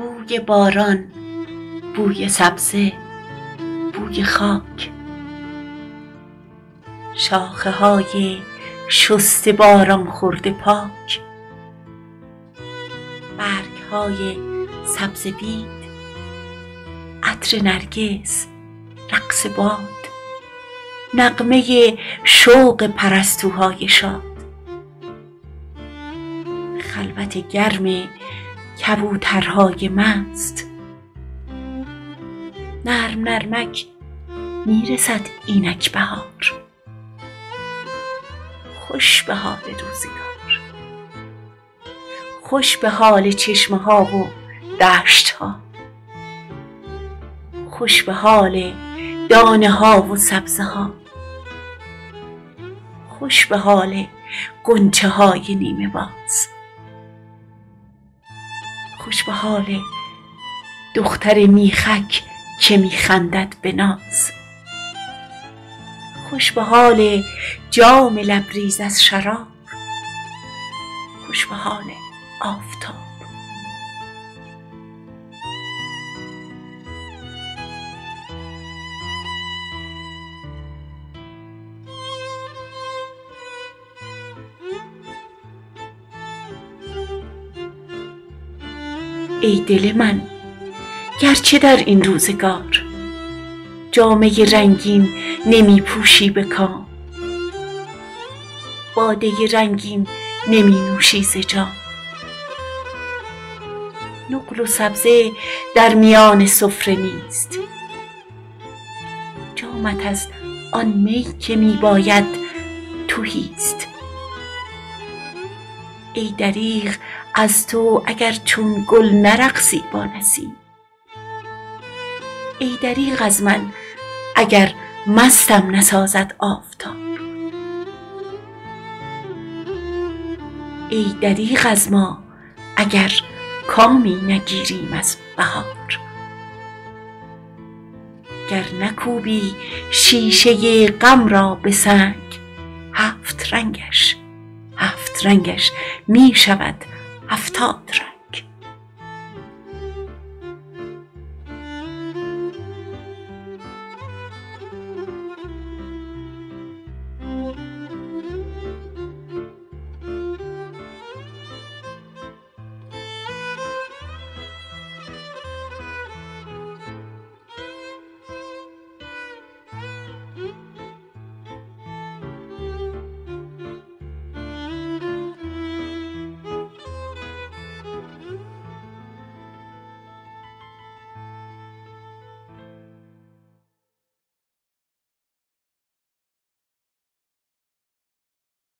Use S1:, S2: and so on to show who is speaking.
S1: بوی باران، بوی سبزه، بوی خاک، شاخه های شسته باران خورده پاک، برگ های سبز بید، عطر نرگس، رقص باد، نغمه شوق پرستوهای شاد، خلوت گرم کبوترهای مست، نرم نرمک میرسد اینک بهار. خوش به حال روزگار، خوش به حال چشمه ها و دشت ها، خوش به حال دانه ها و سبزه ها، خوش به حال غنچه های نیمه باز، خوش به حال دختر میخک که میخندد به ناز، خوش به حال جام لبریز از شراب، خوش به حال آفتاب. ای دل من، گرچه در این روزگار جامه رنگین نمی پوشی به کام، باده رنگین نمی نوشی ز جام، نقل و سبزه در میان سفره نیست، جامت از آن می که می باید تهیست. ای دریغ از تو اگر چون گل نرقصی با نسیم، ای دریغ از من اگر مستم نسازد آفتاب، ای دریغ از ما اگر کامی نگیریم از بهار. گر نکوبی شیشه غم را به سنگ، هفت رنگش می شود 70 رنگ.